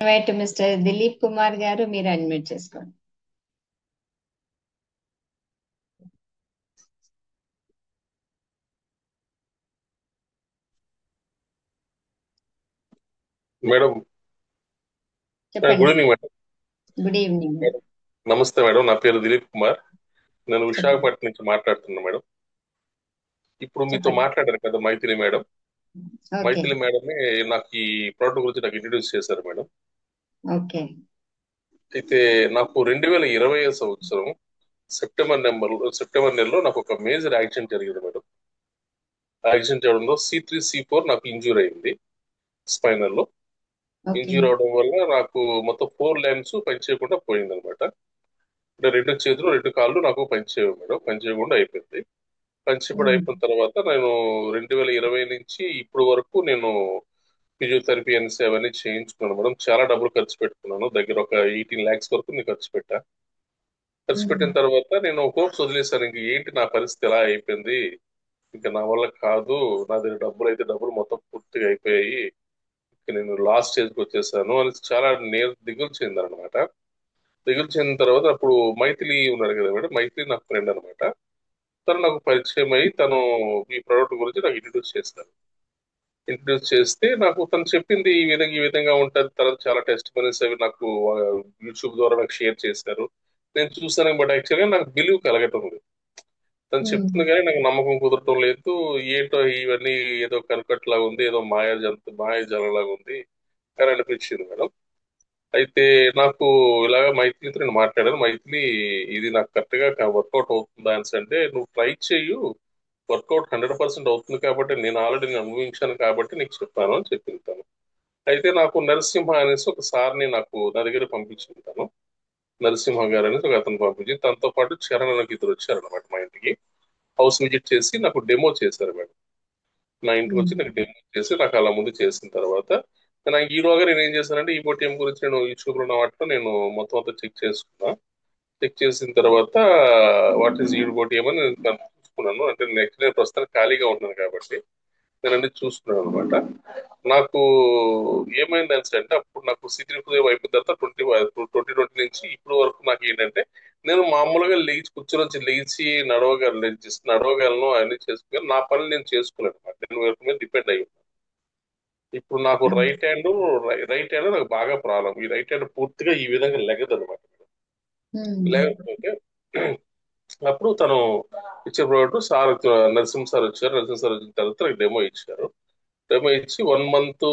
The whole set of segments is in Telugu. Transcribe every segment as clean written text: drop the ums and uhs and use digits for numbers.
ఇన్వైట్ మిస్టర్ దిలీప్ కుమార్ గారు, మీరు అడ్మిట్ చేసుకోండి. మేడం. గుడ్ చెప్పండి. Evening madam. Good evening. Madam, నమస్తే మేడం. నా పేరు దిలీప్ కుమార్. నేను చెప్పండి. విశాఖపట్నం నుంచి మాట్లాడుతున్నా మేడం. ఇప్పుడు మీతో చెప్పండి. మాట్లాడారు కదా మైథిలి మేడం. ఓకే. మైథిలి మేడమే నాకు ఈ ప్రోడక్ట్ గురించి నాకు ఇంట్రడ్యూస్ చేశారు మేడం. ఓకే. అయితే నాకు 2020 సంవత్సరం సెప్టెంబర్ నెలలో నాకు ఒక మేజర్ యాక్సిడెంట్ జరిగింది మేడం. యాక్సిడెంట్ చేయడంలో C3 C4 నాకు ఇంజూర్ అయింది స్పైనల్ లో. ఓకే. ఇంజూర్ అవడం వల్ల నాకు మొత్తం 4 లైన్స్ పనిచేయకుండా పోయింది అనమాట. అంటే 2 చేతులు 2 కాళ్ళు నాకు పనిచేయవు మేడం, పనిచేయకుండా అయిపోయింది. పంచిపడి ఉమ్, అయిపోయిన తర్వాత నేను 2020 నుంచి ఇప్పుడు వరకు నేను ఫిజియోథెరపీ అనేసి అవన్నీ చేయించుకున్నాను మేడం. చాలా డబ్బులు ఖర్చు పెట్టుకున్నాను, దగ్గర ఒక 18 lakhs వరకు నేను ఖర్చు పెట్టా. ఖర్చు ఉమ్, పెట్టిన తర్వాత నేను హోప్స్ వదిలేశాను. ఇంక ఏంటి నా పరిస్థితి ఎలా అయిపోయింది, ఇంకా నా వల్ల కాదు, నా దగ్గర డబ్బులు అయితే డబ్బులు మొత్తం పూర్తిగా అయిపోయాయి, ఇంక నేను లాస్ట్ స్టేజ్కి వచ్చేసాను అని చాలా దిగులు చెందాను అనమాట. దిగులు చెందిన తర్వాత అప్పుడు మైథిలి ఉన్నాడు కదా మేడం, మైథిలి నాకు ఫ్రెండ్ అనమాట. తను నాకు పరిచయం అయ్యి తను ఈ ప్రోడక్ట్ గురించి నాకు ఇంట్రడ్యూస్ చేస్తారు. ఇంట్రడ్యూస్ చేస్తే నాకు తను చెప్పింది ఈ విధంగా ఉంటుంది. తర్వాత చాలా టెస్ట్ మనీ అవి నాకు యూట్యూబ్ ద్వారా నాకు షేర్ చేశారు. నేను చూసాను, బట్ యాక్చువల్గా నాకు బిలీవ్ కలగటం లేదు. తను ఉమ్, చెప్తుంది కానీ నాకు నమ్మకం కుదరటం లేదు. ఏంటో ఇవన్నీ ఏదో కనుకట్లాగా ఉంది, ఏదో మాయాజాలంలాగా ఉంది అని అనిపించింది మేడం. అయితే నాకు ఇలాగ మైథిలితో నేను మాట్లాడాను. మైథిలి, ఇది నాకు కరెక్ట్ గా వర్కౌట్ అవుతుందా అని అంటే, నువ్వు ట్రై చేయు, వర్కౌట్ 100% అవుతుంది కాబట్టి నేను ఆల్రెడీ నేను అనుభవించాను కాబట్టి నీకు చెప్పాను అని చెప్పింది తను. అయితే నాకు నరసింహ అనేసి ఒక సార్ని నాకు నా దగ్గర పంపించింది తను. నరసింహ గారు అనేసి ఒక అతను పంపించి తనతో పాటు చరణ్ అనే ఇద్దరు వచ్చారు అనమాట మా ఇంటికి. హౌస్ విజిట్ చేసి నాకు డెమో చేశారు మేడం. నా ఇంటికి ఉమ్, వచ్చి నాకు డెమో చేసి నాకు అలా ముందు చేసిన తర్వాత నాకు ఈలోగా నేను ఏం చేశానంటే ఈ టీం గురించి నేను యూట్యూబ్ లో ఉన్న వాటిలో నేను మొత్తం అంతా చెక్ చేసుకున్నా. చెక్ చేసిన తర్వాత వాట్ ఈస్ ఈడుగోటి అని నేను దాన్ని చూసుకున్నాను. అంటే నెక్స్ట్ నేను ప్రస్తుతానికి ఖాళీగా ఉన్నాను కాబట్టి నేను అన్ని చూసుకున్నాను అనమాట. నాకు ఏమైంది అంటే అప్పుడు నాకు సిద్ధింపుదేవ్ అయిపోయిన తర్వాత 2020 నుంచి ఇప్పుడు వరకు నాకు ఏంటంటే నేను మామూలుగా లేచి కూర్చొని వచ్చి లేచి నడవగలను, అన్ని చేసుకోగలను, నా పనులు నేను చేసుకోలేను అనమాట. నేను ఎవరి మీద డిపెండ్ అయ్యి ఉన్నాను. ఇప్పుడు నాకు ఉమ్, రైట్ హ్యాండ్ నాకు బాగా ప్రాబ్లం. ఈ రైట్ హ్యాండ్ పూర్తిగా ఈ విధంగా లెగదు అనమాట. ఉమ్, లేకపోతే అప్పుడు తను ఇచ్చే ప్రోడక్ట్ సార్, నరసింహ సార్ వచ్చారు. నరసింహ సార్ వచ్చిన తర్వాత నాకు డెమో ఇచ్చారు. డెమో ఇచ్చి 1 మంత్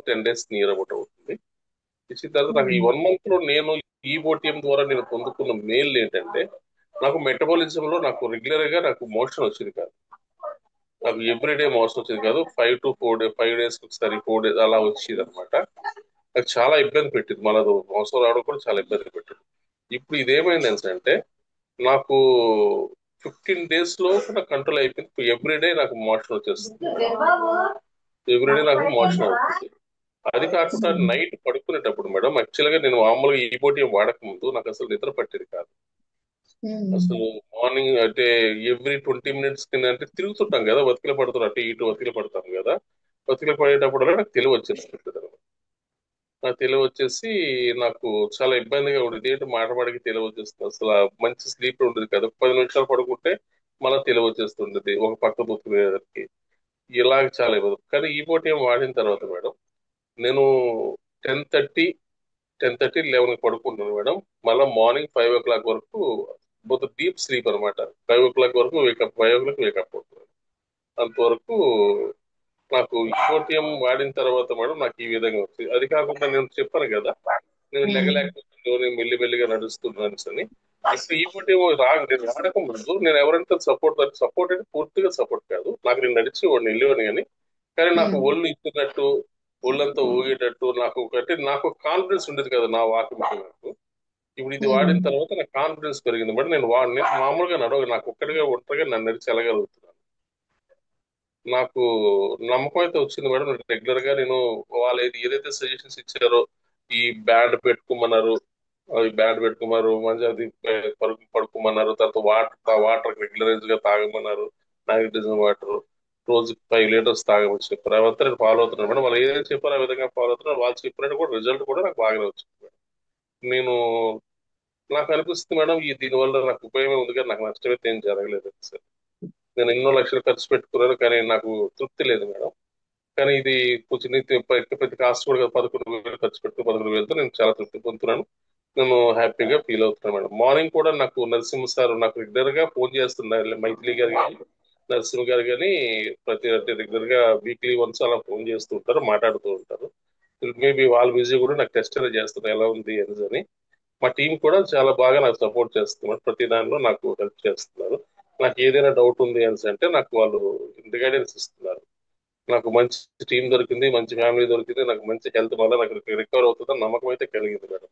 10 days నియర్ అబౌట్ అవుతుంది. ఇచ్చిన తర్వాత నాకు ఈ ఉమ్, 1 month లో నేను ఈ ఓటీఎం ద్వారా నేను పొందుకున్న మెయిల్ ఏంటంటే, నాకు మెటబాలిజం లో నాకు రెగ్యులర్ గా నాకు మోషన్ వచ్చేది కాదు. నాకు ఎవ్రీడే మోషన్ వచ్చేది కాదు. 5 to 4 days 5 days ఒకసారి 4 days అలా వచ్చేది అనమాట. నాకు చాలా ఇబ్బంది పెట్టింది. మళ్ళీ అది మోసం రావడం కూడా చాలా ఇబ్బంది పెట్టింది. ఇప్పుడు ఇదేమైంది అంటే నాకు 15 days లో నాకు కంట్రోల్ అయిపోయింది. ఎవ్రీడే నాకు మోషన్ వచ్చేస్తుంది. ఎవ్రీడే నాకు మోషన్ అవుతుంది. అది కాకుండా నైట్ పడుకునేటప్పుడు మేడం, యాక్చువల్ గా నేను మామూలుగా ఈ బోటి వాడక ముందు నాకు అసలు నిద్ర పట్టేది కాదు. ఉమ్, అసలు మార్నింగ్ అంటే ఎవ్రీ 20 minutes కింద అంటే తిరుగుతుంటాం కదా, బతికిల పడుతున్నాం, అటు ఇటు బతికిల పడతాం కదా. బతికిల పడేటప్పుడు నాకు తెలివి వచ్చేస్తుంది. నాకు తెలివి వచ్చేసి నాకు చాలా ఇబ్బందిగా ఉండేది. ఏంటి మాట మాడికి తెలివి వచ్చేస్తుంది, అసలు ఆ మంచి స్లీప్ ఉండేది కదా. 10 నిమిషాలు పడుకుంటే మళ్ళీ తెలివి వచ్చేస్తుండేది ఒక పక్క బుద్ధి. ఇలాగ చాలా ఇబ్బంది. కానీ ఈ పూట ఏం వాడిన తర్వాత మేడం, నేను 10:30 10:30 11 పడుకుంటాను మేడం. మళ్ళీ మార్నింగ్ 5 o'clock వరకు బొత్ డీప్ స్లీప్ అనమాట. 5 o'clock వరకు వేకప్, 5 o'clock వేకప్ అవుతుంది. అంతవరకు నాకు ఈపోటియం వాడిన తర్వాత మేడం నాకు ఈ విధంగా వచ్చింది. అది కాకుండా నేను చెప్పాను కదా, నేను ఉమ్, లెగలేకపోతున్నాను, నేను మెల్లిమెల్లిగా నడుస్తున్నాను అని. ఇప్పుడు ఈపోటియం నేను వాడక ముందు నేను ఎవరైనా సపోర్ట్ అంటే పూర్తిగా సపోర్ట్ కాదు, నాకు నేను నడిచేవాడిని, వెళ్ళేవాడిని. కానీ కానీ నాకు ఉమ్, ఒళ్ళు ఇచ్చినట్టు, ఒళ్ళంతా ఊగేటట్టు నాకు నాకు కాన్ఫిడెన్స్ ఉండేది కదా నా వాకి మీద నాకు. ఇప్పుడు ఇది ఉమ్, వాడిన తర్వాత నాకు కాన్ఫిడెన్స్ పెరిగింది బట్ నేను మామూలుగా నాకు ఒంటరిగా నన్ను నడిచి వెళ్ళగలుగుతున్నాను. నాకు నమ్మకం అయితే వచ్చింది మేడం. రెగ్యులర్ గా నేను వాళ్ళు ఏదైతే సజెషన్స్ ఇచ్చారో, ఈ బ్యాండ్ పెట్టుకోమన్నారు, అది బ్యాండ్ పెట్టుకోమన్నారు, మంచి అది పడుకోమన్నారు, తర్వాత వాటర్ వాటర్ రెగ్యులరైజ్ గా తాగమన్నారు, మ్యాగ్నటిజం వాటర్. రోజుకి 5 లీటర్స్ తాగవచ్చు చెప్పారు. అవంతా నేను ఫాలో అవుతున్నాను మేడం. వాళ్ళు ఏదైతే చెప్పారో ఆ విధంగా ఫాలో అవుతున్నాను. వాళ్ళు చెప్పినట్టు కూడా రిజల్ట్ కూడా నాకు బాగానే వచ్చింది మేడం. నేను నాకు అనిపిస్తుంది మేడం, దీనివల్ల నాకు ఉపయోగమే ఉంది కానీ నాకు నష్టమైతే ఏం జరగలేదు సార్. నేను ఎన్నో లక్షలు ఖర్చు పెట్టుకున్నాను కానీ నాకు తృప్తి లేదు మేడం. కానీ ఇది కొంచెం ఎక్కువ పెద్ద కాస్ట్ కూడా కాదు. 11,000 ఖర్చు పెట్టుకుని 11,000తో నేను చాలా తృప్తి పొందుతున్నాను. నేను హ్యాపీగా ఫీల్ అవుతున్నాను మేడం. మార్నింగ్ కూడా నాకు నరసింహ సార్ నాకు రెగ్యులర్ గా ఫోన్ చేస్తున్నారు. మైథిలి గారు కానీ నరసింహ గారు కానీ ప్రతి రెగ్యులర్ గా వీక్లీ వన్స్ అలా ఫోన్ చేస్తూ ఉంటారు, మాట్లాడుతూ ఉంటారు. మేబీ వాళ్ళ బిజీ కూడా నాకు టెస్ట్ అనేది చేస్తున్నారు ఎలా ఉంది అని. మా టీం కూడా చాలా బాగా నాకు సపోర్ట్ చేస్తున్నారు. ప్రతి దానిలో నాకు హెల్ప్ చేస్తున్నారు. నాకు ఏదైనా డౌట్ ఉంది అంటే నాకు వాళ్ళు గైడెన్స్ ఇస్తున్నారు. నాకు మంచి టీం దొరికింది, మంచి ఫ్యామిలీ దొరికింది, నాకు మంచి హెల్త్ వల్ల నాకు రికవర్ అవుతుందని నమ్మకం అయితే కలిగింది madam.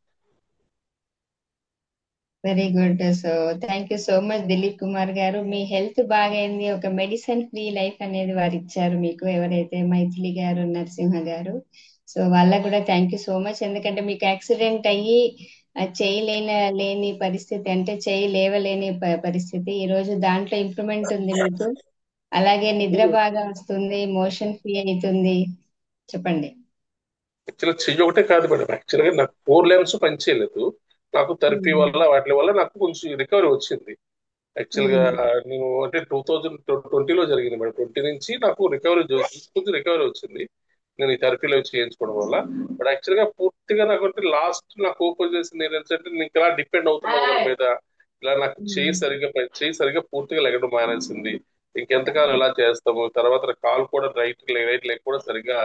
Very good. So thank you so much Dilip Kumar గారు. మీ హెల్త్ బాగైంది, ఒక మెడిసిన్ ఫ్రీ లైఫ్ అనేది వారు ఇచ్చారు మీకు, ఎవరైతే మైథిలి గారు, నరసింహ గారు. సో వాళ్ళకు కూడా థ్యాంక్ యూ సో మచ్. ఎందుకంటే మీకు యాక్సిడెంట్ అయ్యి లేని పరిస్థితి, అంటే చేయి లేవలేని పరిస్థితి, ఈ రోజు దాంట్లో ఇంప్రూవ్మెంట్ ఉంది మీకు. అలాగే నిద్ర బాగా వస్తుంది, మోషన్ ఫ్రీ అవుతుంది. చెప్పండి. యాక్చువల్గా చెయ్యి ఒకటే కాదు మేడం, యాక్చువల్గా నాకు 4 లెన్స్ పనిచేయలేదు. నాకు థెరపీ వల్ల వాటి వల్ల నాకు కొంచెం రికవరీ వచ్చింది. యాక్చువల్ గా నేను అంటే 2020లో జరిగింది మేడం. 20 నుంచి నాకు కొంచెం రికవరీ వచ్చింది. నేను ఈ థెరపీలో చేయించుకోవడం వల్ల. బట్ యాక్చువల్ గా పూర్తిగా నాకు అంటే లాస్ట్ నాకు ఓపెన్ చేసింది ఏంటంటే నేను ఇంకా డిపెండ్ అవుతున్నాను వాళ్ళ మీద. ఇలా నాకు చేయి సరిగా పూర్తిగా లెగడం మానేసింది. ఇంకెంతకాలం ఇలా చేస్తాము. తర్వాత నా కాలు కూడా రైట్ లెగ్ కూడా సరిగా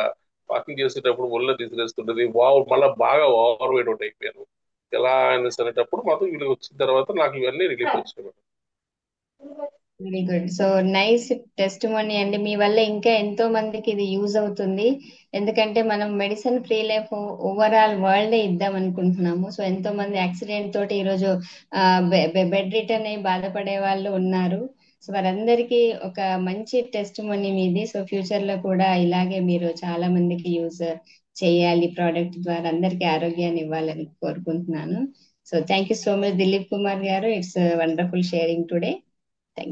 వాకింగ్ చేసేటప్పుడు ఒళ్ళో తీసిరేస్తుంటది. మళ్ళీ బాగా ఓవర్ వెయిట్ అవుట్ అయిపోయాను. ఎలా అనేసి అనేటప్పుడు మాత్రం వీళ్ళు వచ్చిన తర్వాత నాకు ఇవన్నీ రిలీఫ్ వచ్చినాయి. Very good. So nice test money అండి. మీ వల్ల ఇంకా ఎంతో మందికి ఇది యూజ్ అవుతుంది. ఎందుకంటే మనం medicine free life overall world ఇద్దాం అనుకుంటున్నాము. సో ఎంతో మంది యాక్సిడెంట్ తోటి ఈరోజు బెడ్ రిటర్న్ అయి బాధపడే వాళ్ళు ఉన్నారు. సో వారందరికీ ఒక మంచి టెస్ట్ మనీ మీది. సో ఫ్యూచర్ లో కూడా ఇలాగే మీరు చాలా మందికి యూజ్ చేయాలి, ప్రోడక్ట్ ద్వారా అందరికీ ఆరోగ్యాన్ని ఇవ్వాలని కోరుకుంటున్నాను. So thank you so much Dilip Kumar గారు. It's wonderful sharing today.